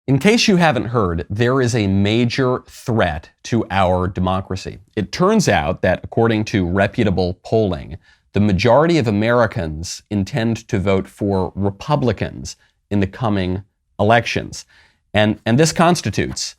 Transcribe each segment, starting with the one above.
In case you haven't heard, there is a major threat to our democracy. It turns out that, according to reputable polling, the majority of Americans intend to vote for Republicans in the coming elections. And this constitutes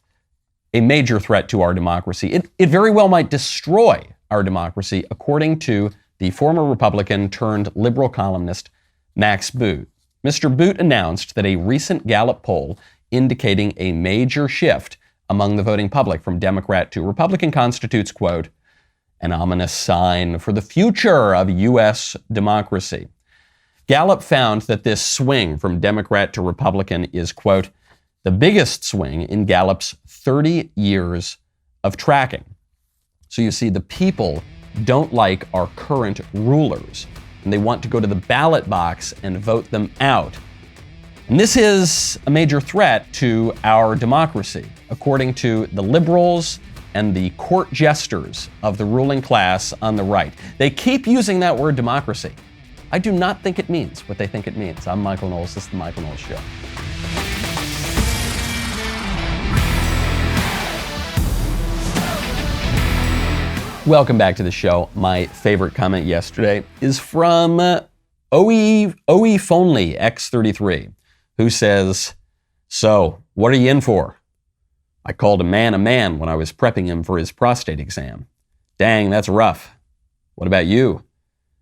a major threat to our democracy. It very well might destroy our democracy, according to the former Republican turned liberal columnist Max Boot. Mr. Boot announced that a recent Gallup poll indicating a major shift among the voting public from Democrat to Republican constitutes, quote, an ominous sign for the future of U.S. democracy. Gallup found that this swing from Democrat to Republican is, quote, the biggest swing in Gallup's 30 years of tracking. So you see, the people don't like our current rulers, and they want to go to the ballot box and vote them out. And this is a major threat to our democracy, according to the liberals and the court jesters of the ruling class on the right. They keep using that word democracy. I do not think it means what they think it means. I'm Michael Knowles. This is The Michael Knowles Show. Welcome back to the show. My favorite comment yesterday is from OE Fonley X33, who says, so, what are you in for? I called a man when I was prepping him for his prostate exam. Dang, that's rough. What about you?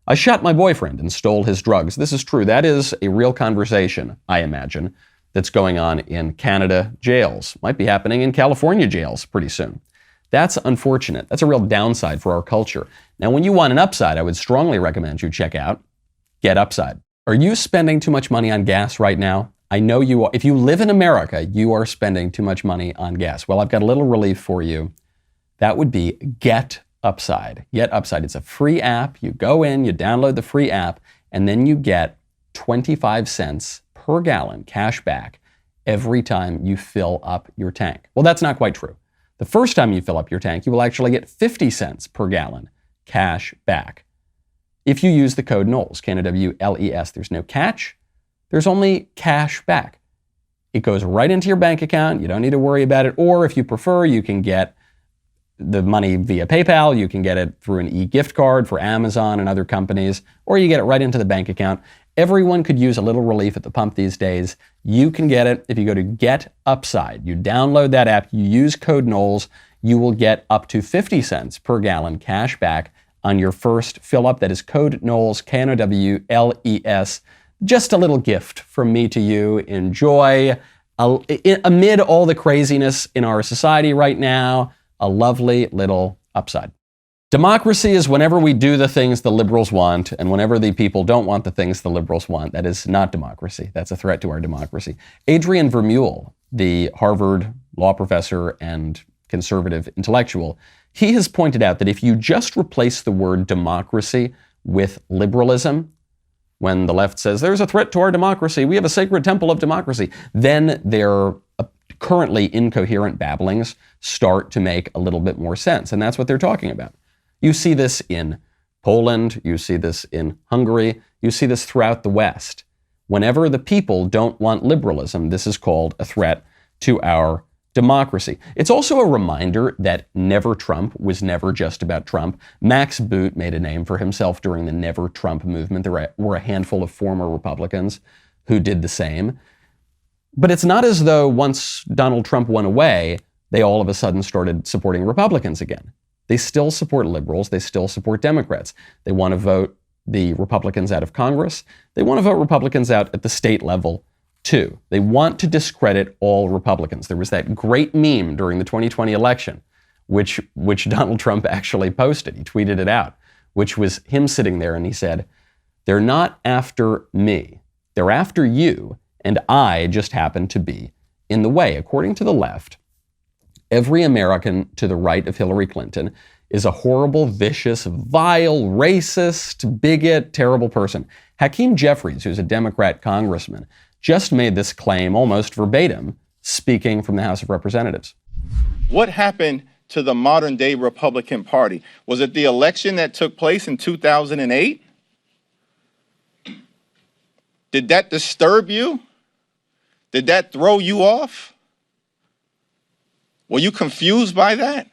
I shot my boyfriend and stole his drugs. This is true. That is a real conversation, I imagine, that's going on in Canada jails. Might be happening in California jails pretty soon. That's unfortunate. That's a real downside for our culture. Now, when you want an upside, I would strongly recommend you check out Get Upside. Are you spending too much money on gas right now? I know you are. If you live in America, you are spending too much money on gas. Well, I've got a little relief for you. That would be Get Upside. Get Upside. It's a free app. You go in, you download the free app, and then you get 25 cents per gallon cash back every time you fill up your tank. Well, that's not quite true. The first time you fill up your tank, you will actually get 50 cents per gallon cash back if you use the code Knowles, Knowles. There's no catch. There's only cash back. It goes right into your bank account. You don't need to worry about it. Or if you prefer, you can get the money via PayPal. You can get it through an e-gift card for Amazon and other companies, or you get it right into the bank account. Everyone could use a little relief at the pump these days. You can get it if you go to Get Upside. You download that app, you use code Knowles, you will get up to 50 cents per gallon cash back on your first fill up. That is code Knowles, Knowles. Just a little gift from me to you. Enjoy. Amid all the craziness in our society right now, a lovely little upside. Democracy is whenever we do the things the liberals want, and whenever the people don't want the things the liberals want. That is not democracy. That's a threat to our democracy. Adrian Vermeule, the Harvard law professor and conservative intellectual, he has pointed out that if you just replace the word democracy with liberalism, when the left says there's a threat to our democracy, we have a sacred temple of democracy, then their currently incoherent babblings start to make a little bit more sense. And that's what they're talking about. You see this in Poland, you see this in Hungary, you see this throughout the West. Whenever the people don't want liberalism, this is called a threat to our democracy. It's also a reminder that Never Trump was never just about Trump. Max Boot made a name for himself during the Never Trump movement. There were a handful of former Republicans who did the same. But it's not as though once Donald Trump went away, they all of a sudden started supporting Republicans again. They still support liberals. They still support Democrats. They want to vote the Republicans out of Congress. They want to vote Republicans out at the state level too. They want to discredit all Republicans. There was that great meme during the 2020 election, which Donald Trump actually posted. He tweeted it out, which was him sitting there and he said, they're not after me. They're after you, and I just happen to be in the way. According to the left, every American to the right of Hillary Clinton is a horrible, vicious, vile, racist, bigot, terrible person. Hakeem Jeffries, who's a Democrat congressman, just made this claim almost verbatim, speaking from the House of Representatives. What happened to the modern day Republican Party? Was it the election that took place in 2008? Did that disturb you? Did that throw you off? Were you confused by that?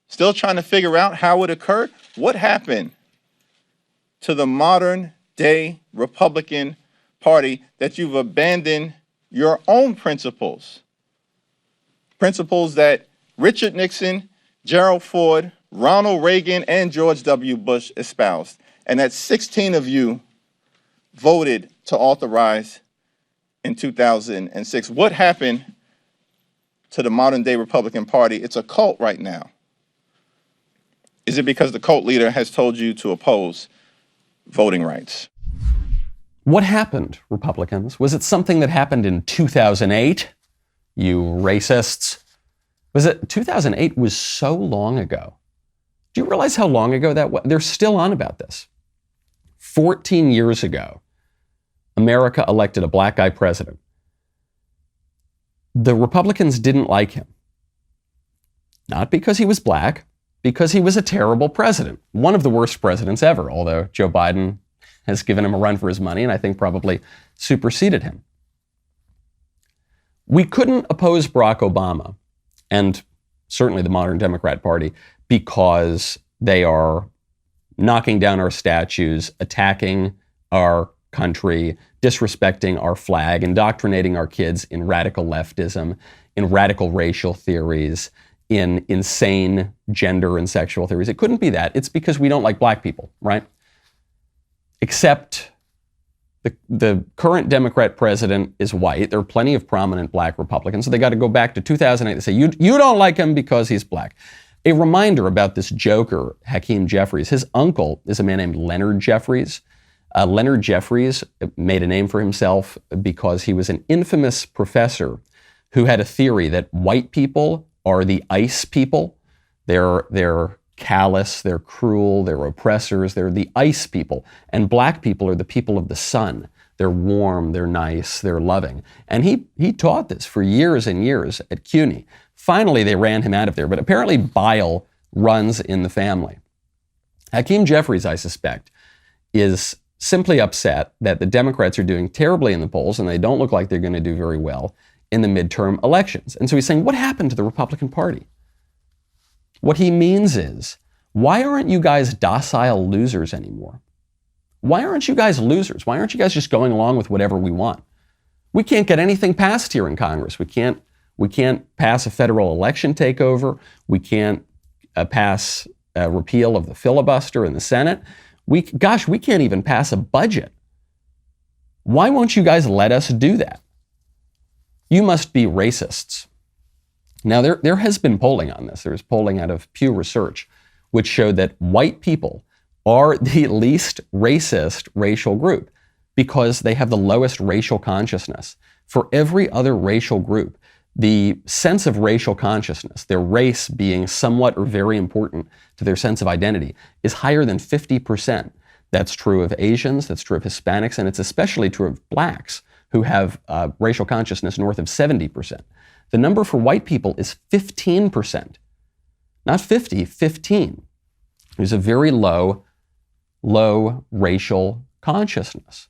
Still trying to figure out how it occurred? What happened to the modern day Republican Party that you've abandoned your own principles? Principles that Richard Nixon, Gerald Ford, Ronald Reagan, and George W. Bush espoused, and that 16 of you voted to authorize in 2006. What happened to the modern day Republican Party? It's a cult right now. Is it because the cult leader has told you to oppose voting rights? What happened, Republicans? Was it something that happened in 2008? You racists. Was it 2008 was so long ago? Do you realize how long ago that was? They're still on about this. 14 years ago, America elected a black guy president. The Republicans didn't like him. Not because he was black, because he was a terrible president. One of the worst presidents ever, although Joe Biden has given him a run for his money and I think probably superseded him. We couldn't oppose Barack Obama and certainly the modern Democrat Party because they are knocking down our statues, attacking our country, disrespecting our flag, indoctrinating our kids in radical leftism, in radical racial theories, in insane gender and sexual theories. It couldn't be that. It's because we don't like black people, right? Except the current Democrat president is white. There are plenty of prominent black Republicans, so they got to go back to 2008 and say, you don't like him because he's black. A reminder about this joker, Hakeem Jeffries. His uncle is a man named Leonard Jeffries. Leonard Jeffries made a name for himself because he was an infamous professor who had a theory that white people are the ice people. They're callous, they're cruel, they're oppressors, they're the ice people. And black people are the people of the sun. They're warm, they're nice, they're loving. And he taught this for years and years at CUNY. Finally, they ran him out of there, but apparently bile runs in the family. Hakeem Jeffries, I suspect, is simply upset that the Democrats are doing terribly in the polls and they don't look like they're going to do very well in the midterm elections. And so he's saying, what happened to the Republican Party? What he means is, why aren't you guys docile losers anymore? Why aren't you guys losers? Why aren't you guys just going along with whatever we want? We can't get anything passed here in Congress. We can't pass a federal election takeover. We can't pass a repeal of the filibuster in the Senate. We can't even pass a budget. Why won't you guys let us do that? You must be racists. Now, there has been polling on this. There's polling out of Pew Research, which showed that white people are the least racist racial group because they have the lowest racial consciousness. For every other racial group, the sense of racial consciousness, their race being somewhat or very important to their sense of identity, is higher than 50%. That's true of Asians, that's true of Hispanics, and it's especially true of blacks who have racial consciousness north of 70%. The number for white people is 15%. Not 50, 15. There's a very low racial consciousness.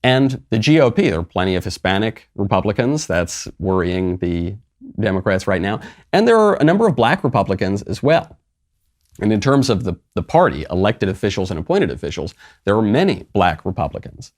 And the GOP, there are plenty of Hispanic Republicans. That's worrying the Democrats right now. And there are a number of black Republicans as well. And in terms of the party, elected officials and appointed officials, there are many black Republicans.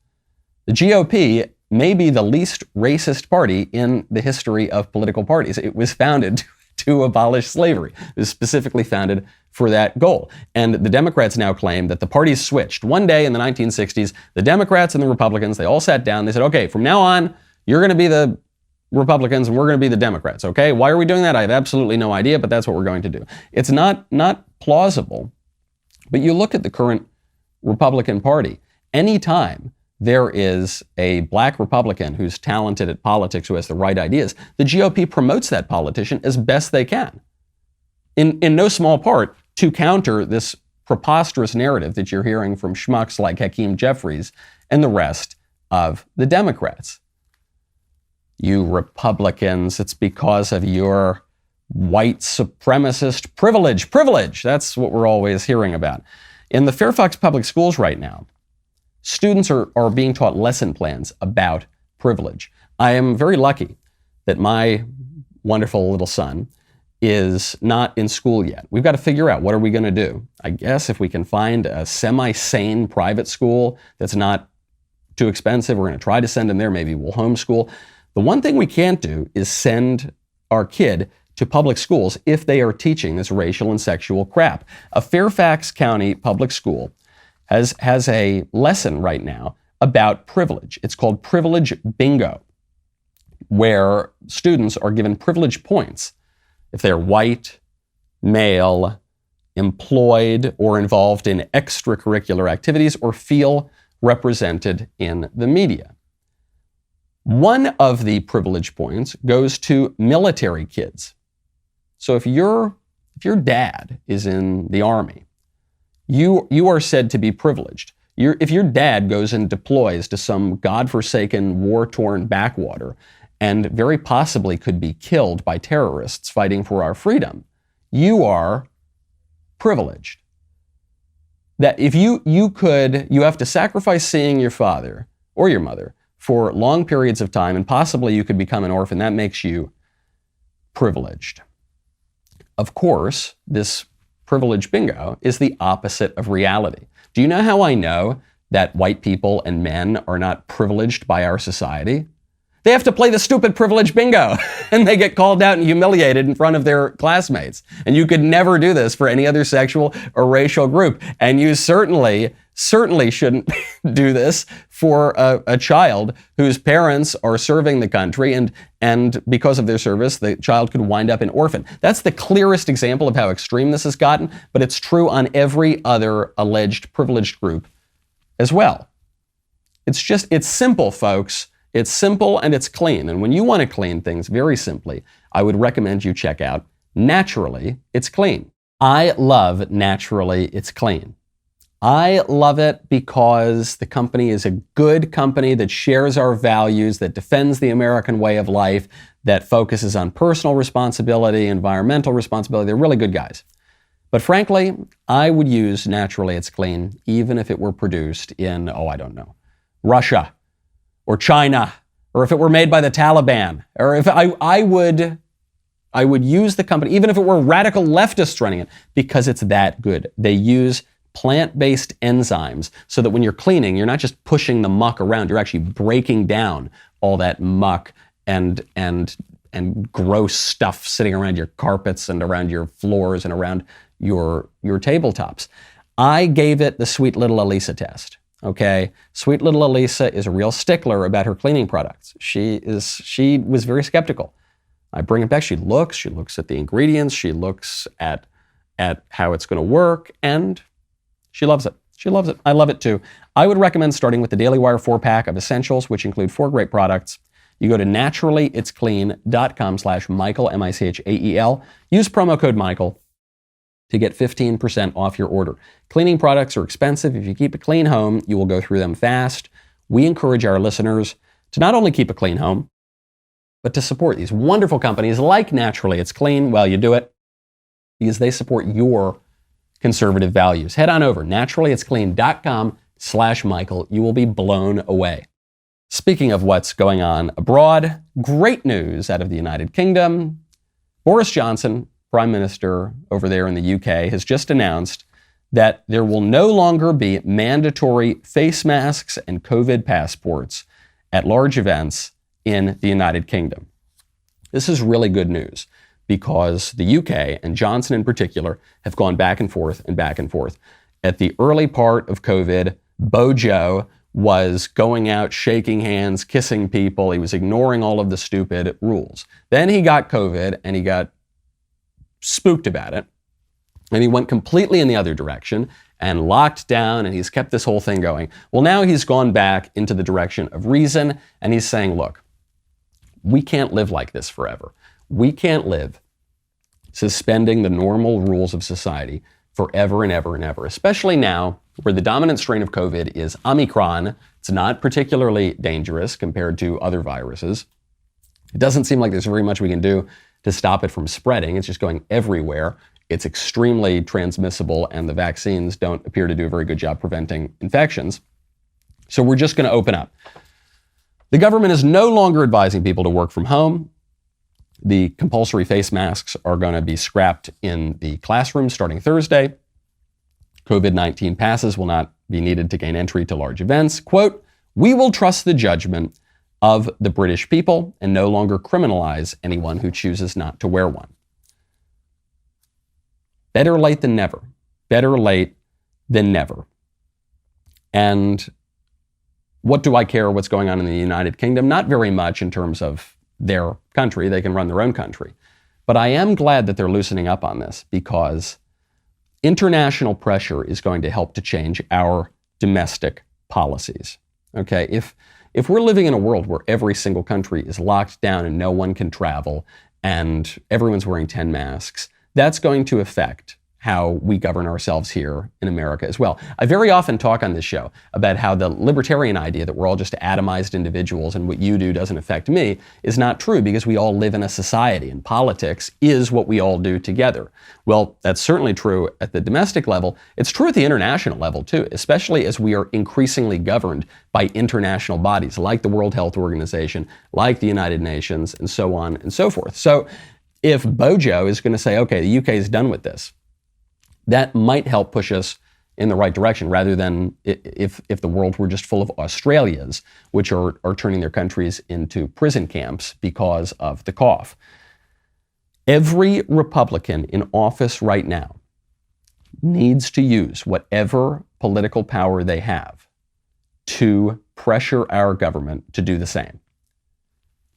The GOP may be the least racist party in the history of political parties. It was founded to abolish slavery. It was specifically founded for that goal. And the Democrats now claim that the parties switched. One day in the 1960s, the Democrats and the Republicans, they all sat down. They said, okay, from now on, you're going to be the Republicans and we're going to be the Democrats, okay? Why are we doing that? I have absolutely no idea, but that's what we're going to do. It's not plausible, but you look at the current Republican Party. Anytime there is a black Republican who's talented at politics, who has the right ideas, the GOP promotes that politician as best they can. In no small part to counter this preposterous narrative that you're hearing from schmucks like Hakeem Jeffries and the rest of the Democrats. You Republicans, it's because of your white supremacist privilege. Privilege, that's what we're always hearing about. In the Fairfax public schools right now, students are being taught lesson plans about privilege. I am very lucky that my wonderful little son is not in school yet. We've got to figure out, what are we going to do? I guess if we can find a semi-sane private school that's not too expensive, we're going to try to send him there. Maybe we'll homeschool. The one thing we can't do is send our kid to public schools if they are teaching this racial and sexual crap. A Fairfax County public school has a lesson right now about privilege. It's called Privilege Bingo, where students are given privilege points if they're white, male, employed, or involved in extracurricular activities, or feel represented in the media. One of the privilege points goes to military kids. So if your dad is in the Army, you are said to be privileged. If your dad goes and deploys to some godforsaken, war-torn backwater and very possibly could be killed by terrorists fighting for our freedom, you are privileged. That if you have to sacrifice seeing your father or your mother for long periods of time, and possibly you could become an orphan, that makes you privileged. Of course, this privilege bingo is the opposite of reality. Do you know how I know that white people and men are not privileged by our society? They have to play the stupid privilege bingo and they get called out and humiliated in front of their classmates. And you could never do this for any other sexual or racial group. And you certainly shouldn't do this for a child whose parents are serving the country, and because of their service, the child could wind up an orphan. That's the clearest example of how extreme this has gotten, but it's true on every other alleged privileged group as well. It's simple, folks. It's simple and it's clean. And when you want to clean things very simply, I would recommend you check out Naturally It's Clean. I love Naturally It's Clean. I love it because the company is a good company that shares our values, that defends the American way of life, that focuses on personal responsibility, environmental responsibility. They're really good guys. But frankly, I would use Naturally It's Clean even if it were produced in, Russia or China, or if it were made by the Taliban, or if I would use the company, even if it were radical leftists running it, because it's that good. They use plant-based enzymes so that when you're cleaning, you're not just pushing the muck around, you're actually breaking down all that muck and gross stuff sitting around your carpets and around your floors and around your tabletops. I gave it the Sweet Little Elisa test. Okay, Sweet Little Elisa is a real stickler about her cleaning products. She was very skeptical. I bring it back. She looks at the ingredients. She looks at how it's going to work, and she loves it. She loves it. I love it too. I would recommend starting with the Daily Wire 4-pack of essentials, which include 4 great products. You go to naturallyitsclean.com/Michael, Michael. Use promo code Michael to get 15% off your order. Cleaning products are expensive. If you keep a clean home, you will go through them fast. We encourage our listeners to not only keep a clean home, but to support these wonderful companies like Naturally It's Clean while you do it, because they support your conservative values. Head on over, naturallyitsclean.com/Michael. You will be blown away. Speaking of what's going on abroad, great news out of the United Kingdom. Boris Johnson, Prime Minister over there in the UK, has just announced that there will no longer be mandatory face masks and COVID passports at large events in the United Kingdom. This is really good news because the UK, and Johnson in particular, have gone back and forth and back and forth. At the early part of COVID, Bojo was going out, shaking hands, kissing people. He was ignoring all of the stupid rules. Then he got COVID and he got spooked about it. And he went completely in the other direction and locked down, and he's kept this whole thing going. Well, now he's gone back into the direction of reason, and he's saying, look, we can't live like this forever. We can't live suspending the normal rules of society forever and ever and ever, especially now where the dominant strain of COVID is Omicron. It's not particularly dangerous compared to other viruses. It doesn't seem like there's very much we can do to stop it from spreading. It's just going everywhere. It's extremely transmissible, and the vaccines don't appear to do a very good job preventing infections. So we're just going to open up. The government is no longer advising people to work from home. The compulsory face masks are going to be scrapped in the classroom starting Thursday. COVID-19 passes will not be needed to gain entry to large events. Quote, "We will trust the judgment of the British people and no longer criminalize anyone who chooses not to wear one." Better late than never. Better late than never. And what do I care what's going on in the United Kingdom? Not very much in terms of their country. They can run their own country. But I am glad that they're loosening up on this, because international pressure is going to help to change our domestic policies. Okay, if we're living in a world where every single country is locked down and no one can travel and everyone's wearing 10 masks, that's going to affect how we govern ourselves here in America as well. I very often talk on this show about how the libertarian idea that we're all just atomized individuals and what you do doesn't affect me is not true, because we all live in a society and politics is what we all do together. Well, that's certainly true at the domestic level. It's true at the international level too, especially as we are increasingly governed by international bodies like the World Health Organization, like the United Nations, and so on and so forth. So if Bojo is going to say, okay, the UK is done with this, that might help push us in the right direction, rather than if the world were just full of Australias, which are turning their countries into prison camps because of the cough. Every Republican in office right now needs to use whatever political power they have to pressure our government to do the same,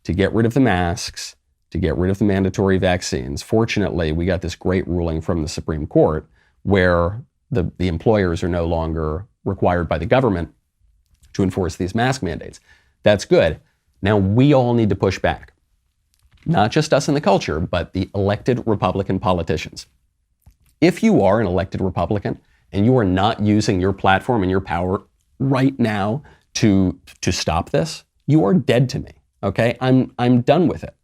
to get rid of the masks, to get rid of the mandatory vaccines. Fortunately, we got this great ruling from the Supreme Court where the employers are no longer required by the government to enforce these mask mandates. That's good. Now we all need to push back. Not just us in the culture, but the elected Republican politicians. If you are an elected Republican and you are not using your platform and your power right now to stop this, you are dead to me. Okay? I'm done with it.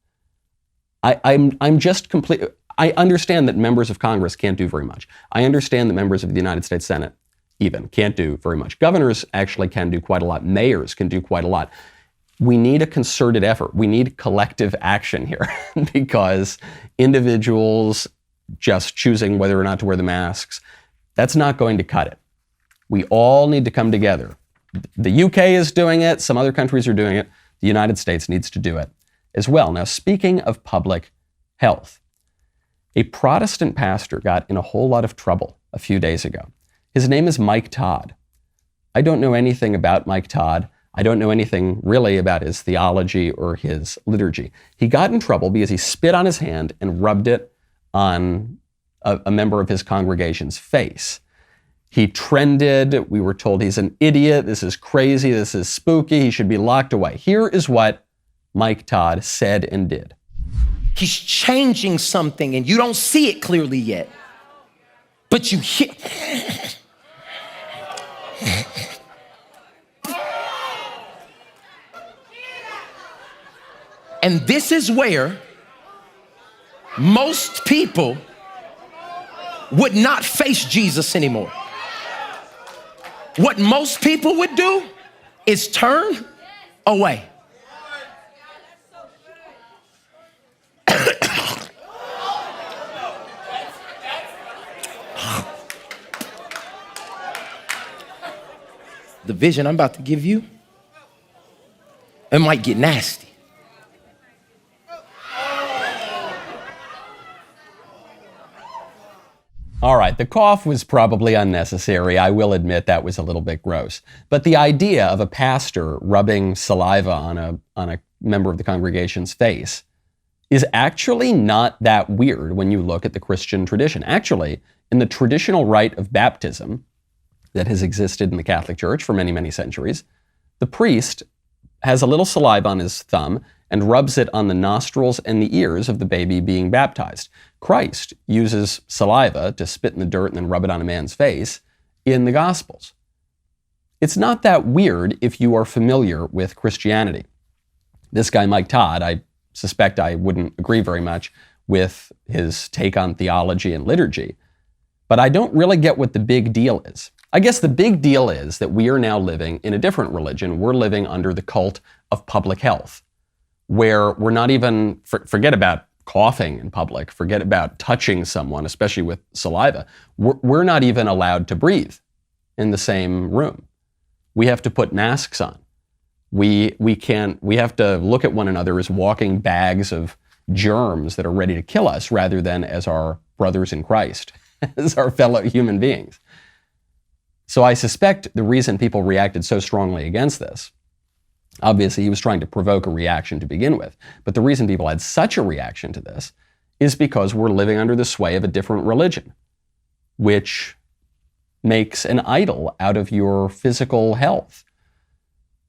I'm just completely. I understand that members of Congress can't do very much. I understand that members of the United States Senate even can't do very much. Governors actually can do quite a lot. Mayors can do quite a lot. We need a concerted effort. We need collective action here because individuals just choosing whether or not to wear the masks, that's not going to cut it. We all need to come together. The UK is doing it. Some other countries are doing it. The United States needs to do it as well. Now, speaking of public health, a Protestant pastor got in a whole lot of trouble a few days ago. His name is Mike Todd. I don't know anything about Mike Todd. I don't know anything really about his theology or his liturgy. He got in trouble because he spit on his hand and rubbed it on a member of his congregation's face. He trended. We were told he's an idiot. This is crazy. This is spooky. He should be locked away. Here is what Mike Todd said and did. He's changing something and you don't see it clearly yet, but you hear. And this is where most people would not face Jesus anymore. What most people would do is turn away. The vision I'm about to give you, it might get nasty. All right, the cough was probably unnecessary. I will admit that was a little bit gross. But the idea of a pastor rubbing saliva on a member of the congregation's face is actually not that weird when you look at the Christian tradition. Actually, in the traditional rite of baptism that has existed in the Catholic Church for many, many centuries, the priest has a little saliva on his thumb and rubs it on the nostrils and the ears of the baby being baptized. Christ uses saliva to spit in the dirt and then rub it on a man's face in the Gospels. It's not that weird if you are familiar with Christianity. This guy, Mike Todd, I suspect I wouldn't agree very much with his take on theology and liturgy, but I don't really get what the big deal is. I guess the big deal is that we are now living in a different religion. We're living under the cult of public health, where we're not even, forget about coughing in public, forget about touching someone, especially with saliva. We're not even allowed to breathe in the same room. We have to put masks on. We have to look at one another as walking bags of germs that are ready to kill us rather than as our brothers in Christ, as our fellow human beings. So I suspect the reason people reacted so strongly against this, obviously he was trying to provoke a reaction to begin with, but the reason people had such a reaction to this is because we're living under the sway of a different religion, which makes an idol out of your physical health,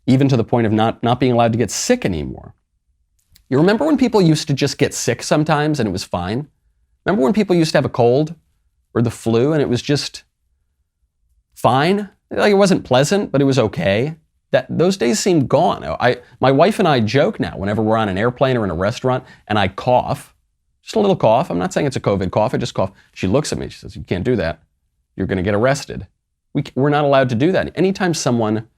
even to the point of not being allowed to get sick anymore. You remember when people used to just get sick sometimes and it was fine? Remember when people used to have a cold or the flu and it was just fine? Like it wasn't pleasant, but it was okay. Those days seem gone. My wife and I joke now whenever we're on an airplane or in a restaurant and I cough, just a little cough. I'm not saying it's a COVID cough, I just cough. She looks at me, she says, "You can't do that. You're going to get arrested." We're not allowed to do that. Anytime someone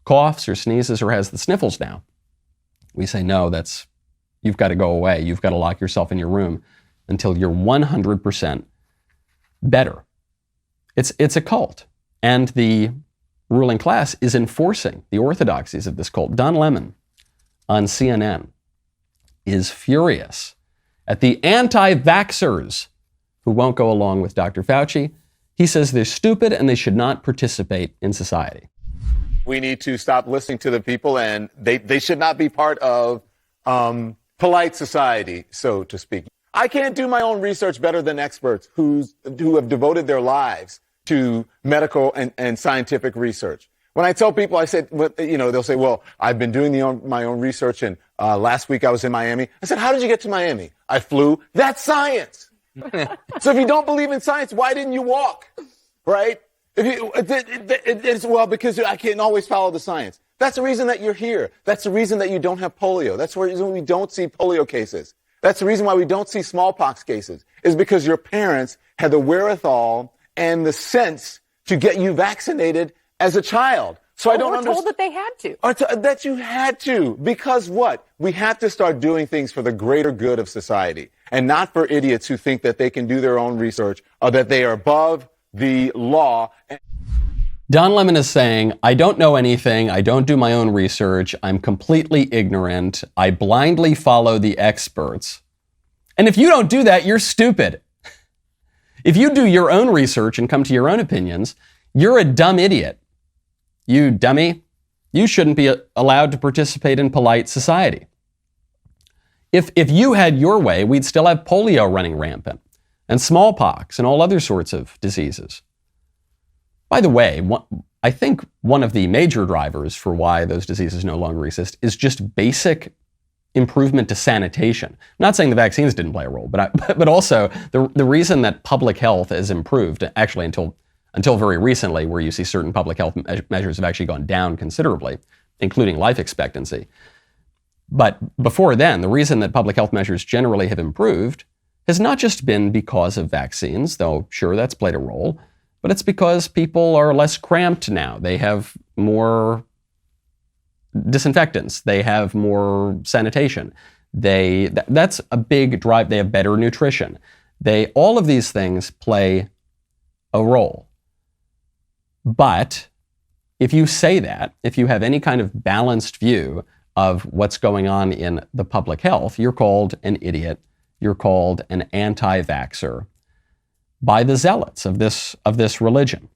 coughs or sneezes or has the sniffles now, we say, "No, you've got to go away. You've got to lock yourself in your room until you're 100% better." It's a cult. And the ruling class is enforcing the orthodoxies of this cult. Don Lemon on CNN is furious at the anti-vaxxers who won't go along with Dr. Fauci. He says they're stupid and they should not participate in society. We need to stop listening to the people, and they should not be part of polite society, so to speak. I can't do my own research better than experts who have devoted their lives to medical and scientific research. When I tell people, I said, they'll say, "Well, I've been doing my own research, and last week I was in Miami." I said, "How did you get to Miami?" "I flew." That's science. So if you don't believe in science, why didn't you walk? Right? Because I can't always follow the science. That's the reason that you're here. That's the reason that you don't have polio. That's the reason we don't see polio cases. That's the reason why we don't see smallpox cases, is because your parents had the wherewithal and the sense to get you vaccinated as a child. So I don't understand. Told that they had to. That you had to. Because what? We have to start doing things for the greater good of society, and not for idiots who think that they can do their own research or that they are above the law. Don Lemon is saying, "I don't know anything. I don't do my own research. I'm completely ignorant. I blindly follow the experts. And if you don't do that, you're stupid. If you do your own research and come to your own opinions, you're a dumb idiot. You dummy. You shouldn't be allowed to participate in polite society." If you had your way, we'd still have polio running rampant and smallpox and all other sorts of diseases. By the way, I think one of the major drivers for why those diseases no longer exist is just basic improvement to sanitation. I'm not saying the vaccines didn't play a role, but also the reason that public health has improved, actually until very recently, where you see certain public health measures have actually gone down considerably, including life expectancy. But before then, the reason that public health measures generally have improved has not just been because of vaccines, though sure that's played a role, but it's because people are less cramped now. They have more disinfectants. They have more sanitation. That's a big drive. They have better nutrition. All of these things play a role. But if you say that, if you have any kind of balanced view of what's going on in the public health, you're called an idiot. You're called an anti-vaxxer by the zealots of this religion.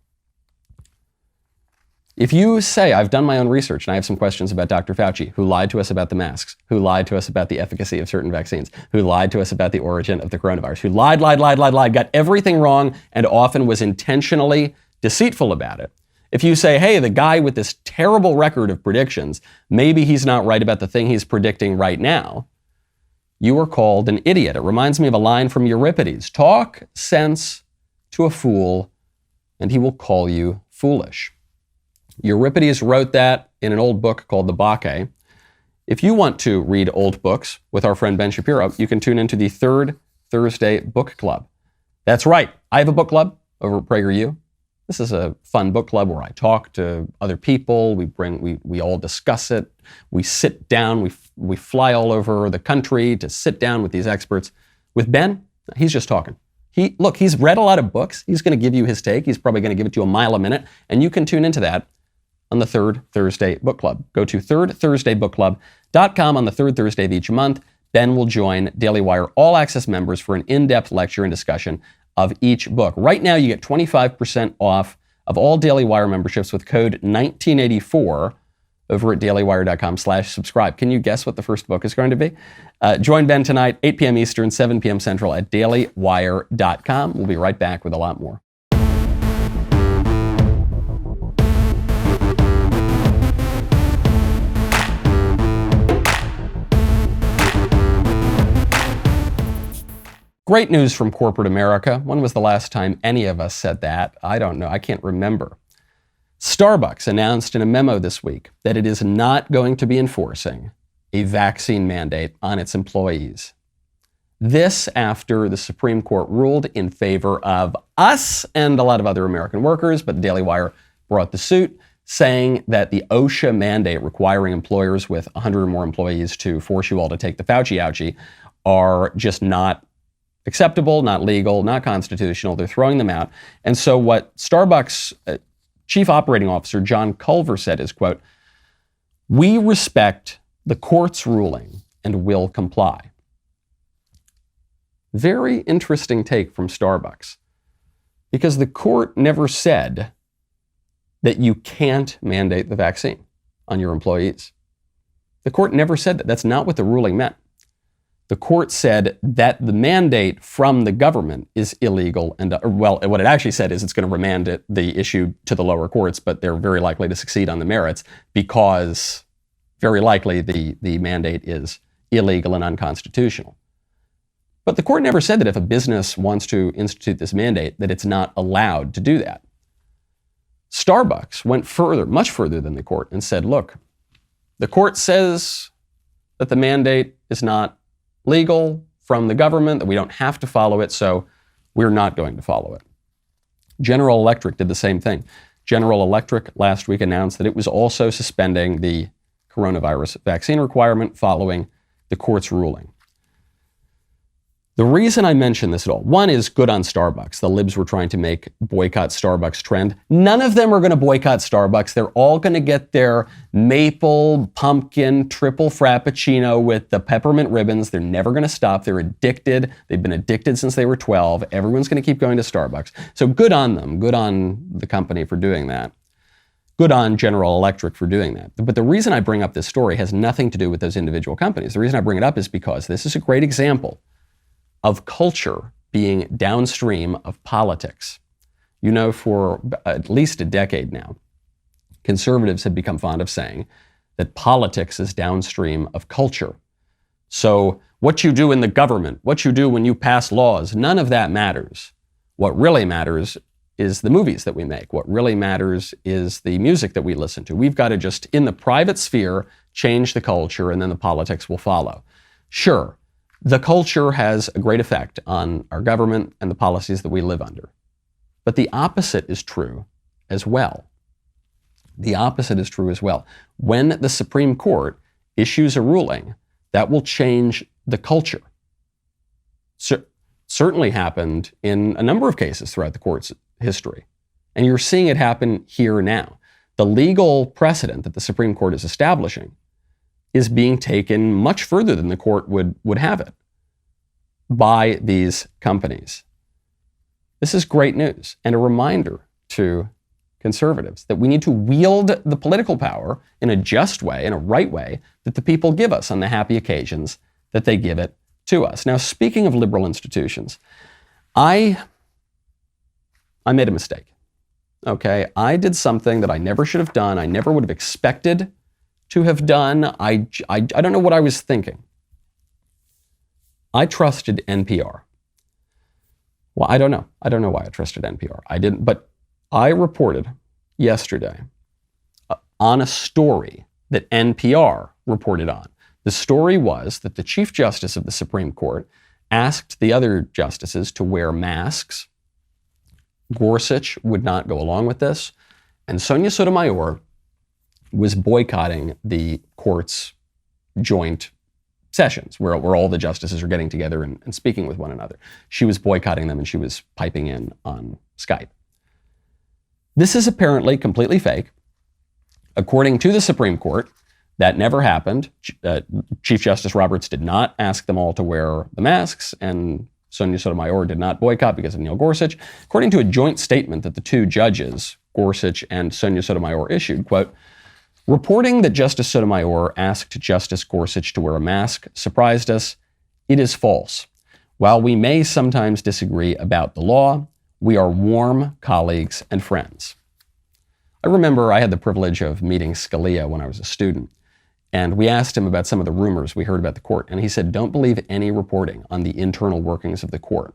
If you say, "I've done my own research and I have some questions about Dr. Fauci, who lied to us about the masks, who lied to us about the efficacy of certain vaccines, who lied to us about the origin of the coronavirus, who lied, got everything wrong, and often was intentionally deceitful about it." If you say, "Hey, the guy with this terrible record of predictions, maybe he's not right about the thing he's predicting right now," you are called an idiot. It reminds me of a line from Euripides: "Talk sense to a fool, and he will call you foolish." Euripides wrote that in an old book called the Bacchae. If you want to read old books with our friend Ben Shapiro, you can tune into the Third Thursday Book Club. That's right, I have a book club over at PragerU. This is a fun book club where I talk to other people. We all discuss it. We sit down. We fly all over the country to sit down with these experts. With Ben, he's just talking. He's read a lot of books. He's going to give you his take. He's probably going to give it to you a mile a minute, and you can tune into that on the Third Thursday Book Club. Go to thirdthursdaybookclub.com on the third Thursday of each month. Ben will join Daily Wire All Access members for an in-depth lecture and discussion of each book. Right now, you get 25% off of all Daily Wire memberships with code 1984 over at dailywire.com/subscribe. Can you guess what the first book is going to be? Join Ben tonight, 8 p.m. Eastern, 7 p.m. Central at dailywire.com. We'll be right back with a lot more. Great news from corporate America. When was the last time any of us said that? I don't know. I can't remember. Starbucks announced in a memo this week that it is not going to be enforcing a vaccine mandate on its employees. This after the Supreme Court ruled in favor of us and a lot of other American workers, but the Daily Wire brought the suit, saying that the OSHA mandate requiring employers with 100 or more employees to force you all to take the Fauci ouchie are just not acceptable, not legal, not constitutional. They're throwing them out. And so what Starbucks Chief Operating Officer John Culver said is, quote, "We respect the court's ruling and will comply." Very interesting take from Starbucks, because the court never said that you can't mandate the vaccine on your employees. The court never said that. That's not what the ruling meant. The court said that the mandate from the government is illegal, and what it actually said is it's going to remand the issue to the lower courts, but they're very likely to succeed on the merits because very likely the mandate is illegal and unconstitutional. But the court never said that if a business wants to institute this mandate, that it's not allowed to do that. Starbucks went further, much further than the court, and said, look, the court says that the mandate is not legal from the government, that we don't have to follow it, so we're not going to follow it. General Electric did the same thing. General Electric last week announced that it was also suspending the coronavirus vaccine requirement following the court's ruling. The reason I mention this at all, one is good on Starbucks. The libs were trying to make boycott Starbucks trend. None of them are going to boycott Starbucks. They're all going to get their maple, pumpkin, triple frappuccino with the peppermint ribbons. They're never going to stop. They're addicted. They've been addicted since they were 12. Everyone's going to keep going to Starbucks. So good on them. Good on the company for doing that. Good on General Electric for doing that. But the reason I bring up this story has nothing to do with those individual companies. The reason I bring it up is because this is a great example of culture being downstream of politics. You know, for at least a decade now, conservatives have become fond of saying that politics is downstream of culture. So what you do in the government, what you do when you pass laws, none of that matters. What really matters is the movies that we make. What really matters is the music that we listen to. We've got to just, in the private sphere, change the culture, and then the politics will follow. Sure, the culture has a great effect on our government and the policies that we live under. But the opposite is true as well. The opposite is true as well. When the Supreme Court issues a ruling, that will change the culture. Certainly happened in a number of cases throughout the court's history. And you're seeing it happen here now. The legal precedent that the Supreme Court is establishing is being taken much further than the court would have it by these companies. This is great news and a reminder to conservatives that we need to wield the political power in a just way, in a right way, that the people give us on the happy occasions that they give it to us. Now, speaking of liberal institutions, I made a mistake. Okay, I did something that I never should have done. I never would have expected to have done. I don't know what I was thinking. I trusted NPR. Well, I don't know. I don't know why I trusted NPR. I didn't, but I reported yesterday on a story that NPR reported on. The story was that the Chief Justice of the Supreme Court asked the other justices to wear masks Gorsuch would not go along with this, and Sonia Sotomayor was boycotting the court's joint sessions where all the justices are getting together and speaking with one another. She was boycotting them and she was piping in on Skype. This is apparently completely fake. According to the Supreme Court, that never happened. Chief Justice Roberts did not ask them all to wear the masks, and Sonia Sotomayor did not boycott because of Neil Gorsuch. According to a joint statement that the two judges, Gorsuch and Sonia Sotomayor, issued, quote, reporting that Justice Sotomayor asked Justice Gorsuch to wear a mask surprised us. It is false. While we may sometimes disagree about the law, we are warm colleagues and friends. I remember I had the privilege of meeting Scalia when I was a student, and we asked him about some of the rumors we heard about the court, and he said, don't believe any reporting on the internal workings of the court.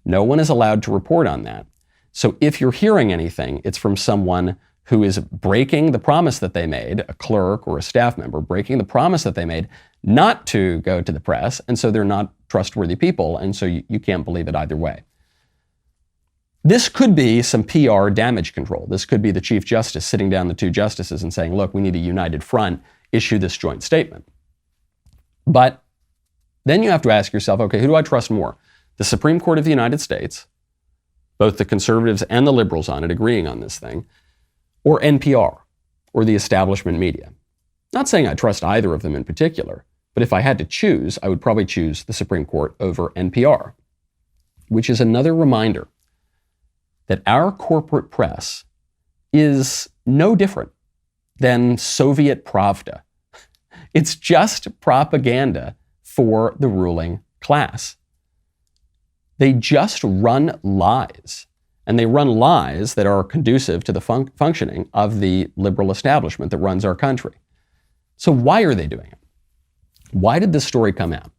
No one is allowed to report on that. So if you're hearing anything, it's from someone who is breaking the promise that they made, a clerk or a staff member, breaking the promise that they made not to go to the press, and so they're not trustworthy people, and so you can't believe it either way. This could be some PR damage control. This could be the Chief Justice sitting down the two justices and saying, look, we need a united front, issue this joint statement. But then you have to ask yourself, okay, who do I trust more? The Supreme Court of the United States, both the conservatives and the liberals on it agreeing on this thing, or NPR, or the establishment media? Not saying I trust either of them in particular, but if I had to choose, I would probably choose the Supreme Court over NPR, which is another reminder that our corporate press is no different than Soviet Pravda. It's just propaganda for the ruling class. They just run lies, and they run lies that are conducive to the functioning of the liberal establishment that runs our country. So why are they doing it? Why did this story come out?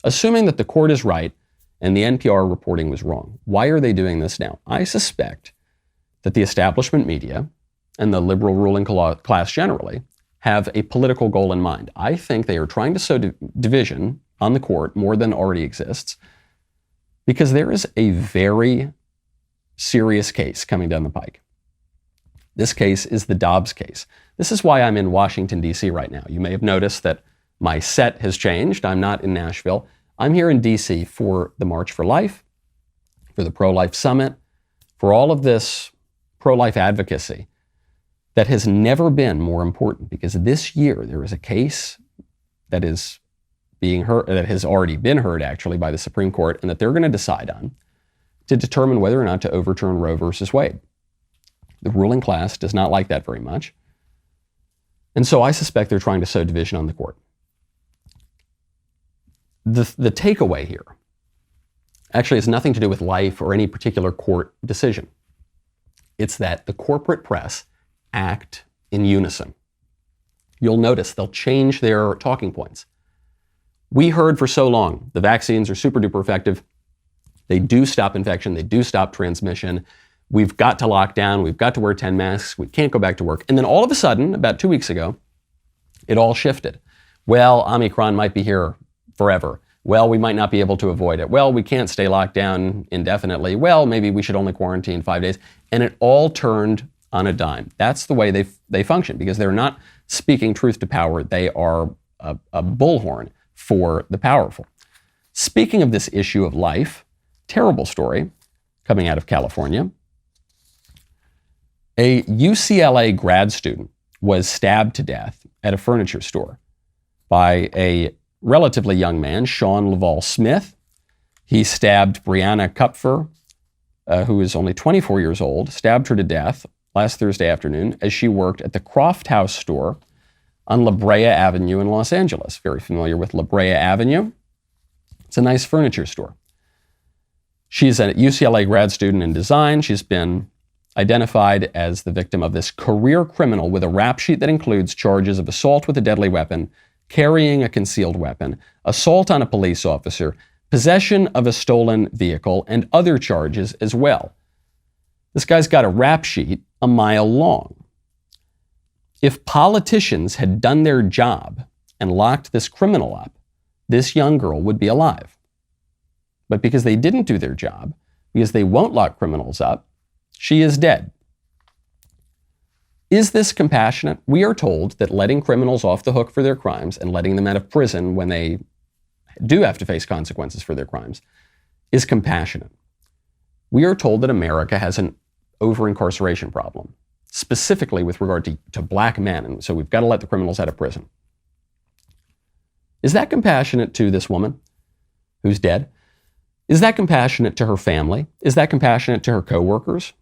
Assuming that the court is right and the NPR reporting was wrong, why are they doing this now? I suspect that the establishment media and the liberal ruling class generally have a political goal in mind. I think they are trying to sow division on the court more than already exists, because there is a very serious case coming down the pike. This case is the Dobbs case. This is why I'm in Washington, D.C. right now. You may have noticed that my set has changed. I'm not in Nashville. I'm here in D.C. for the March for Life, for the Pro-Life Summit, for all of this pro-life advocacy that has never been more important, because this year there is a case that is being heard, that has already been heard actually by the Supreme Court, and that they're going to decide on to determine whether or not to overturn Roe versus Wade. The ruling class does not like that very much. And so I suspect they're trying to sow division on the court. The takeaway here actually has nothing to do with life or any particular court decision. It's that the corporate press act in unison. You'll notice they'll change their talking points. We heard for so long the vaccines are super duper effective. They do stop infection. They do stop transmission. We've got to lock down. We've got to wear 10 masks. We can't go back to work. And then all of a sudden, about 2 weeks ago, it all shifted. Well, Omicron might be here forever. Well, we might not be able to avoid it. Well, we can't stay locked down indefinitely. Well, maybe we should only quarantine 5 days. And it all turned on a dime. That's the way they function, because they're not speaking truth to power. They are a bullhorn for the powerful. Speaking of this issue of life, terrible story coming out of California. A UCLA grad student was stabbed to death at a furniture store by a relatively young man, Sean Laval Smith. He stabbed Brianna Kupfer, who is only 24 years old, stabbed her to death last Thursday afternoon as she worked at the Croft House store on La Brea Avenue in Los Angeles. Very familiar with La Brea Avenue. It's a nice furniture store. She's a UCLA grad student in design. She's been identified as the victim of this career criminal with a rap sheet that includes charges of assault with a deadly weapon, carrying a concealed weapon, assault on a police officer, possession of a stolen vehicle, and other charges as well. This guy's got a rap sheet a mile long. If politicians had done their job and locked this criminal up, this young girl would be alive. But because they didn't do their job, because they won't lock criminals up, She is dead. Is this compassionate? We are told that letting criminals off the hook for their crimes and letting them out of prison when they do have to face consequences for their crimes is compassionate. We are told that America has an over-incarceration problem, specifically with regard to black men, and so we've got to let the criminals out of prison. Is that compassionate to this woman who's dead? Is that compassionate to her family? Is that compassionate to her coworkers?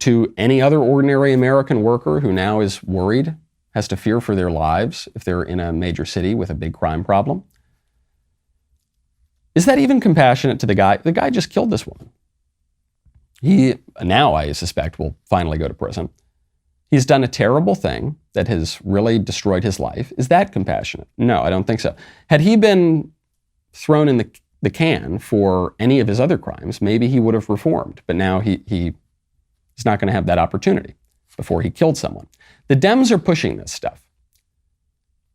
To any other ordinary American worker who now is worried, has to fear for their lives if they're in a major city with a big crime problem? Is that even compassionate to the guy? The guy just killed this woman. He, now I suspect, will finally go to prison. He's done a terrible thing that has really destroyed his life. Is that compassionate? No, I don't think so. Had he been thrown in the can for any of his other crimes, maybe he would have reformed. But now he's not going to have that opportunity before he killed someone. The Dems are pushing this stuff,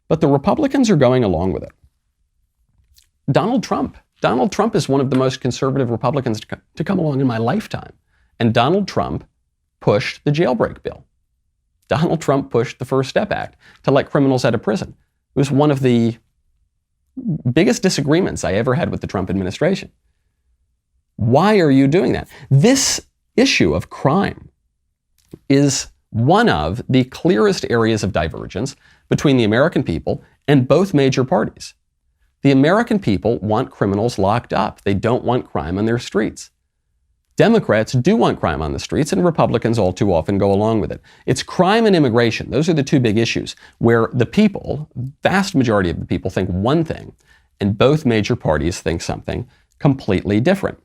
but the Republicans are going along with it. Donald Trump is one of the most conservative Republicans to come along in my lifetime. And Donald Trump pushed the jailbreak bill. Donald Trump pushed the First Step Act to let criminals out of prison. It was one of the biggest disagreements I ever had with the Trump administration. Why are you doing that? This issue of crime is one of the clearest areas of divergence between the American people and both major parties. The American people want criminals locked up. They don't want crime on their streets. Democrats do want crime on the streets, and Republicans all too often go along with it. It's crime and immigration. Those are the two big issues where the people, vast majority of the people, think one thing, and both major parties think something completely different.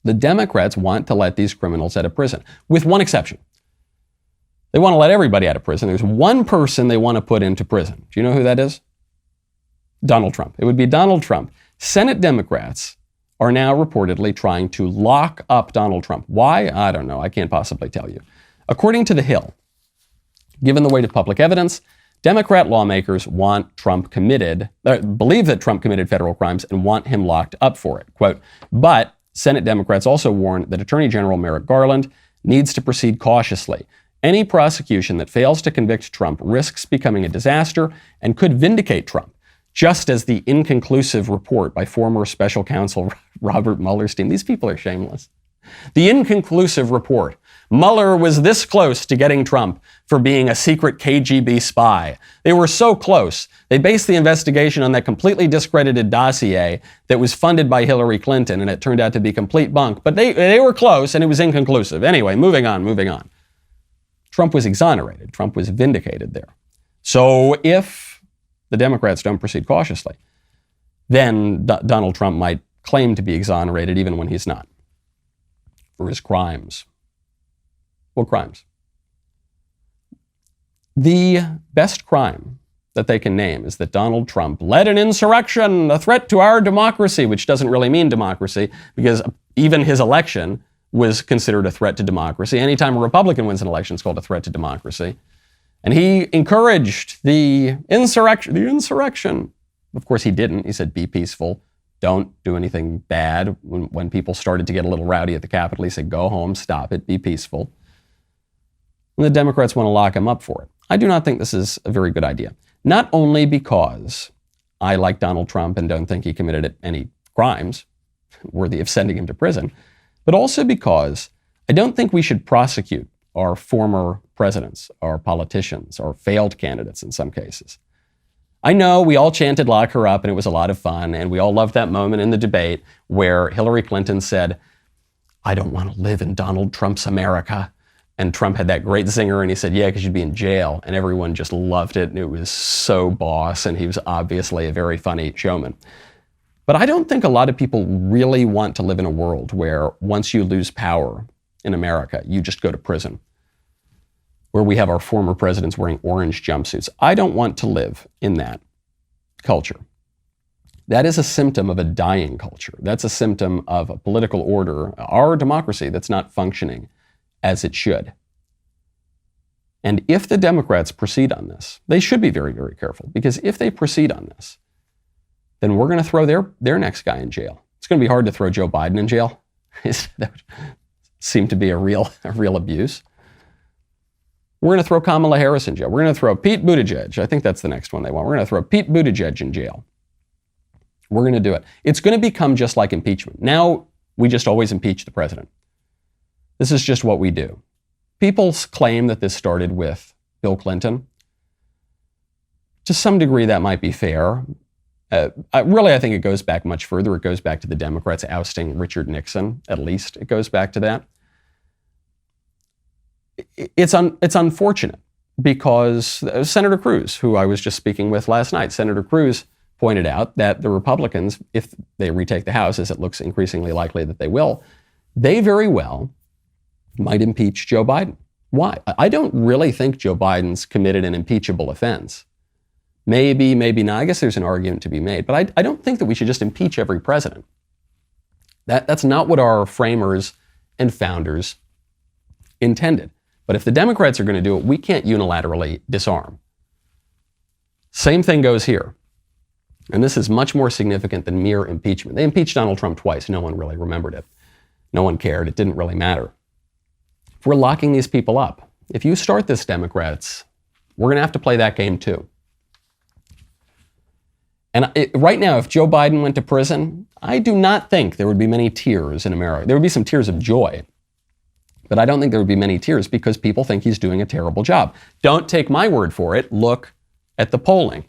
The Democrats want to let these criminals out of prison, with one exception. They want to let everybody out of prison. There's one person they want to put into prison. Do you know who that is? Donald Trump. It would be Donald Trump. Senate Democrats are now reportedly trying to lock up Donald Trump. Why? I don't know. I can't possibly tell you. According to The Hill, given the weight of public evidence, Democrat lawmakers want Trump believe that Trump committed federal crimes and want him locked up for it. Quote, but Senate Democrats also warn that Attorney General Merrick Garland needs to proceed cautiously. Any prosecution that fails to convict Trump risks becoming a disaster and could vindicate Trump, just as the inconclusive report by former special counsel Robert Mueller's team. These people are shameless. The inconclusive report. Mueller was this close to getting Trump for being a secret KGB spy. They were so close. They based the investigation on that completely discredited dossier that was funded by Hillary Clinton, and it turned out to be complete bunk. But they were close, and it was inconclusive. Anyway, moving on. Trump was exonerated. Trump was vindicated there. So if the Democrats don't proceed cautiously, then Donald Trump might claim to be exonerated even when he's not for his crimes. What crimes? The best crime that they can name is that Donald Trump led an insurrection, a threat to our democracy, which doesn't really mean democracy because even his election was considered a threat to democracy. Anytime a Republican wins an election, it's called a threat to democracy. And he encouraged the insurrection. Of course, he didn't. He said, be peaceful. Don't do anything bad. When people started to get a little rowdy at the Capitol, he said, go home, stop it, be peaceful. And the Democrats want to lock him up for it. I do not think this is a very good idea. Not only because I like Donald Trump and don't think he committed any crimes worthy of sending him to prison, but also because I don't think we should prosecute our former presidents, our politicians, our failed candidates in some cases. I know we all chanted lock her up and it was a lot of fun, and we all loved that moment in the debate where Hillary Clinton said, I don't want to live in Donald Trump's America. And Trump had that great zinger and he said, yeah, because you'd be in jail. And everyone just loved it. And it was so boss. And he was obviously a very funny showman. But I don't think a lot of people really want to live in a world where once you lose power in America, you just go to prison, where we have our former presidents wearing orange jumpsuits. I don't want to live in that culture. That is a symptom of a dying culture. That's a symptom of a political order, our democracy, that's not functioning as it should. And if the Democrats proceed on this, they should be very, very careful, because if they proceed on this, then we're going to throw their next guy in jail. It's going to be hard to throw Joe Biden in jail. seem to be a real abuse. We're going to throw Kamala Harris in jail. We're going to throw Pete Buttigieg. I think that's the next one they want. We're going to throw Pete Buttigieg in jail. We're going to do it. It's going to become just like impeachment. Now we just always impeach the president. This is just what we do. People claim that this started with Bill Clinton. To some degree, that might be fair. I think it goes back much further. It goes back to the Democrats ousting Richard Nixon, at least. It goes back to that. It's unfortunate because Senator Cruz, who I was just speaking with last night, Senator Cruz pointed out that the Republicans, if they retake the House, as it looks increasingly likely that they will, they very well might impeach Joe Biden. Why? I don't really think Joe Biden's committed an impeachable offense. Maybe, maybe not. I guess there's an argument to be made, but I don't think that we should just impeach every president. That's not what our framers and founders intended. But if the Democrats are going to do it, we can't unilaterally disarm. Same thing goes here. And this is much more significant than mere impeachment. They impeached Donald Trump twice. No one really remembered it. No one cared. It didn't really matter. If we're locking these people up, if you start this, Democrats, we're going to have to play that game too. And right now, if Joe Biden went to prison, I do not think there would be many tears in America. There would be some tears of joy, but I don't think there would be many tears because people think he's doing a terrible job. Don't take my word for it. Look at the polling.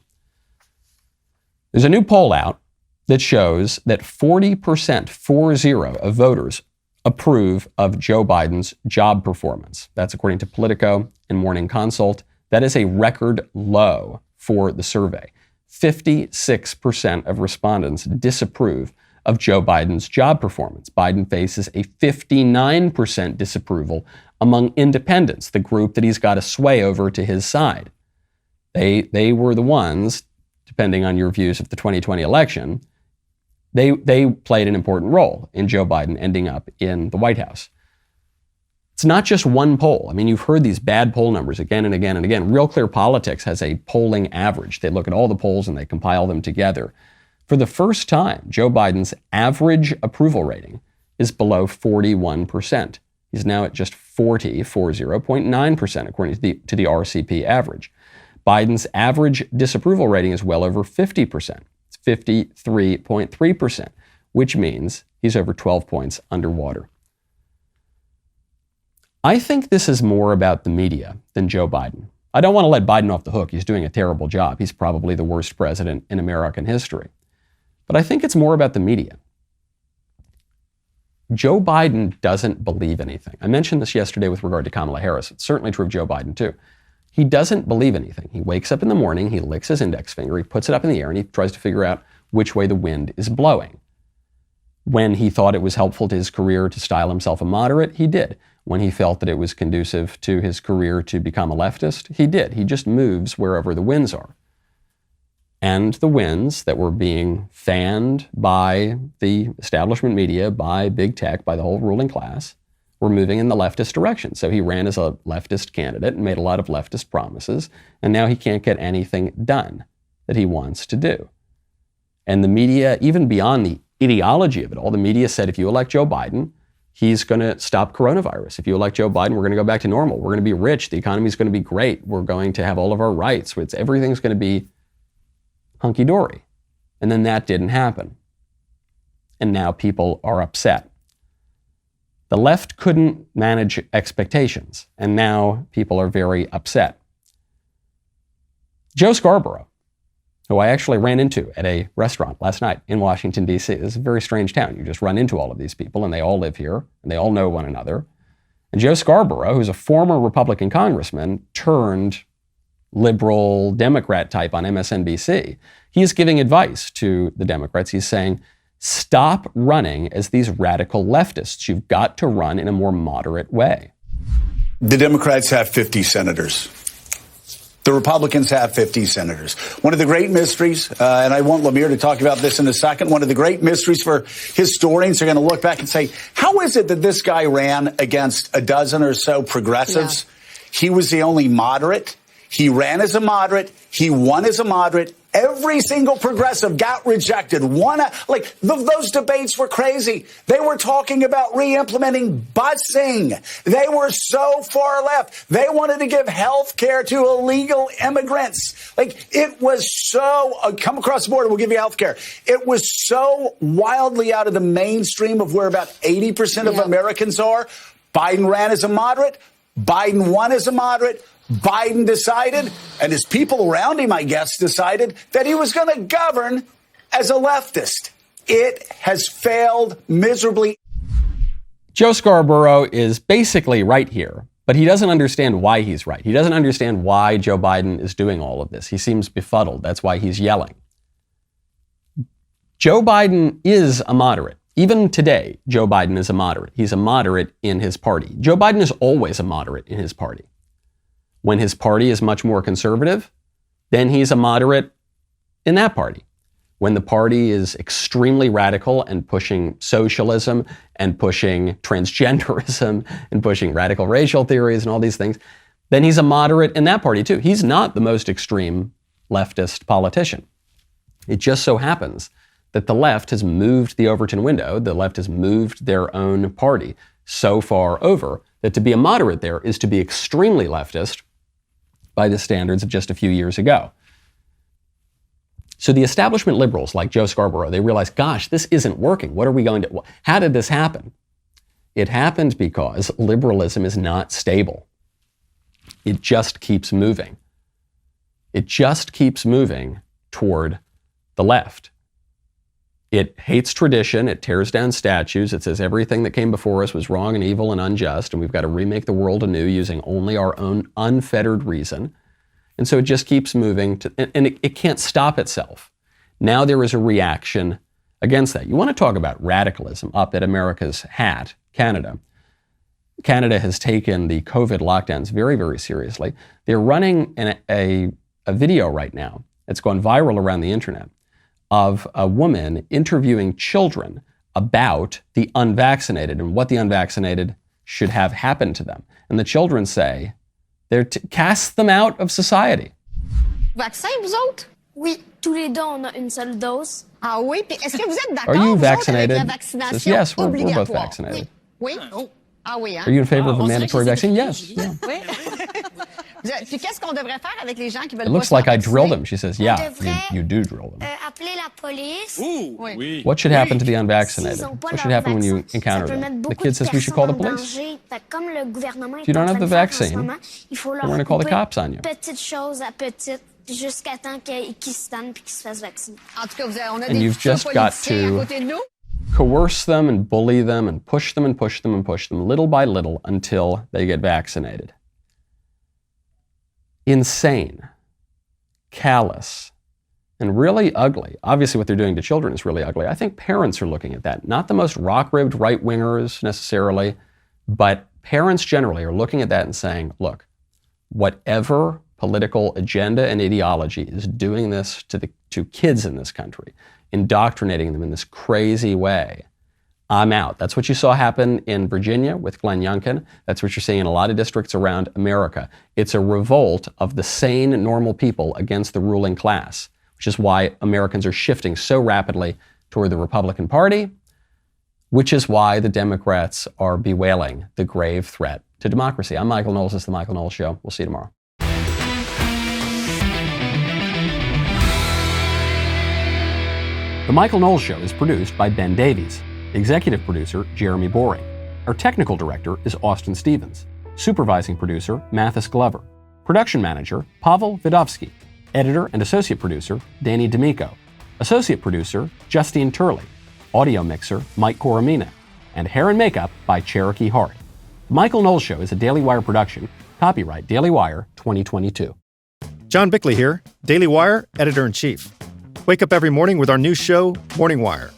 There's a new poll out that shows that 40% of voters approve of Joe Biden's job performance. That's according to Politico and Morning Consult. That is a record low for the survey. 56% of respondents disapprove of Joe Biden's job performance. Biden faces a 59% disapproval among independents, the group that he's got a sway over to his side. They were the ones, depending on your views of the 2020 election, they played an important role in Joe Biden ending up in the White House. It's not just one poll. I mean, you've heard these bad poll numbers again and again and again. Real Clear Politics has a polling average. They look at all the polls and they compile them together. For the first time, Joe Biden's average approval rating is below 41%. He's now at just 40.9%, according to the RCP average. Biden's average disapproval rating is well over 50%. It's 53.3%, which means he's over 12 points underwater. I think this is more about the media than Joe Biden. I don't want to let Biden off the hook. He's doing a terrible job. He's probably the worst president in American history. But I think it's more about the media. Joe Biden doesn't believe anything. I mentioned this yesterday with regard to Kamala Harris. It's certainly true of Joe Biden, too. He doesn't believe anything. He wakes up in the morning, he licks his index finger, he puts it up in the air, and he tries to figure out which way the wind is blowing. When he thought it was helpful to his career to style himself a moderate, he did. When he felt that it was conducive to his career to become a leftist, he did. He just moves wherever the winds are. And the winds that were being fanned by the establishment media, by big tech, by the whole ruling class, were moving in the leftist direction. So he ran as a leftist candidate and made a lot of leftist promises, and now he can't get anything done that he wants to do. And the media, even beyond the ideology of it all, the media said, if you elect Joe Biden, he's going to stop coronavirus. If you elect Joe Biden, we're going to go back to normal. We're going to be rich. The economy is going to be great. We're going to have all of our rights. Everything's going to be hunky-dory. And then that didn't happen. And now people are upset. The left couldn't manage expectations, and now people are very upset. Joe Scarborough, who I actually ran into at a restaurant last night in Washington, D.C. It's a very strange town. You just run into all of these people, and they all live here, and they all know one another. And Joe Scarborough, who's a former Republican congressman turned liberal Democrat type on MSNBC, he is giving advice to the Democrats. He's saying, stop running as these radical leftists. You've got to run in a more moderate way. The Democrats have 50 senators. The Republicans have 50 senators. One of the great mysteries, and I want Lemire to talk about this in a second, one of the great mysteries for historians are going to look back and say, how is it that this guy ran against a dozen or so progressives? Yeah. He was the only moderate. He ran as a moderate. He won as a moderate. Every single progressive got rejected. Those debates were crazy. They were talking about re-implementing busing. They were so far left. They wanted to give health care to illegal immigrants. It was so, come across the border, we'll give you health care. It was so wildly out of the mainstream of where about 80% of Americans are. Biden ran as a moderate. Biden won as a moderate. Biden decided, and his people around him, I guess, decided that he was going to govern as a leftist. It has failed miserably. Joe Scarborough is basically right here, but he doesn't understand why he's right. He doesn't understand why Joe Biden is doing all of this. He seems befuddled. That's why he's yelling. Joe Biden is a moderate. Even today, Joe Biden is a moderate. He's a moderate in his party. Joe Biden is always a moderate in his party. When his party is much more conservative, then he's a moderate in that party. When the party is extremely radical and pushing socialism and pushing transgenderism and pushing radical racial theories and all these things, then he's a moderate in that party too. He's not the most extreme leftist politician. It just so happens that the left has moved the Overton window, the left has moved their own party so far over that to be a moderate there is to be extremely leftist by the standards of just a few years ago. So the establishment liberals like Joe Scarborough, they realize, gosh, this isn't working. What are we going to, how did this happen? It happened because liberalism is not stable. It just keeps moving. It just keeps moving toward the left. It hates tradition. It tears down statues. It says everything that came before us was wrong and evil and unjust, and we've got to remake the world anew using only our own unfettered reason. And so it just keeps moving, and it can't stop itself. Now there is a reaction against that. You want to talk about radicalism up at America's hat, Canada. Canada has taken the COVID lockdowns very, very seriously. They're running a video right now. It's gone viral around the internet, of a woman interviewing children about the unvaccinated and what the unvaccinated should have happen to them. And the children say, cast them out of society. Vaccin, vous autres? Oui, tous les deux, on a une seule dose. Ah oui, puis est-ce que vous êtes Are d'accord, you vous autres, vaccinated? avec la vaccination Says, yes, we're both obligatoire? vaccinated. Oui? Ah oui, hein? Are you in favor of a mandatory vaccine? Yes. Yeah. Oui. Puis qu'est-ce qu'on devrait faire avec les gens qui veulent It looks pas like se I faire drilled vacciner? him. She says, yeah, you do drill them. Appeler la police. Oui. What should happen to the unvaccinated? S'ils ont pas What should leur happen when you vaccin, encounter ça peut them? mettre The beaucoup kid de says we should call the personnes en police. danger. Fait que comme le gouvernement If you don't have the vaccine, il faut leur we're going to call the couper cops on you. petite chose à petite jusqu'à temps qu'ils se tannent puis qu'ils se fassent vacciner. En tout cas, on a And des you've futurs just got politiciens to à côté de nous. coerce them and bully them and push them and push them and push them little by little until they get vaccinated. Insane, callous, and really ugly. Obviously, what they're doing to children is really ugly. I think parents are looking at that. Not the most rock-ribbed right-wingers necessarily, but parents generally are looking at that and saying, look, whatever political agenda and ideology is doing this to kids in this country, indoctrinating them in this crazy way, I'm out. That's what you saw happen in Virginia with Glenn Youngkin. That's what you're seeing in a lot of districts around America. It's a revolt of the sane, normal people against the ruling class, which is why Americans are shifting so rapidly toward the Republican Party, which is why the Democrats are bewailing the grave threat to democracy. I'm Michael Knowles. This is The Michael Knowles Show. We'll see you tomorrow. The Michael Knowles Show is produced by Ben Davies. Executive producer, Jeremy Boring. Our technical director is Austin Stevens. Supervising producer, Mathis Glover. Production manager, Pavel Vidovsky. Editor and associate producer, Danny D'Amico. Associate producer, Justine Turley. Audio mixer, Mike Coromina. And hair and makeup by Cherokee Hart. The Michael Knowles Show is a Daily Wire production. Copyright Daily Wire 2022. John Bickley here, Daily Wire Editor-in-Chief. Wake up every morning with our new show, Morning Wire.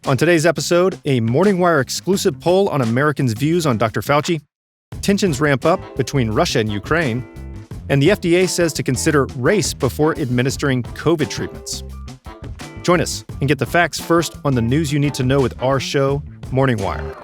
On today's episode, a Morning Wire exclusive poll on Americans' views on Dr. Fauci, tensions ramp up between Russia and Ukraine, and the FDA says to consider race before administering COVID treatments. Join us and get the facts first on the news you need to know with our show, Morning Wire.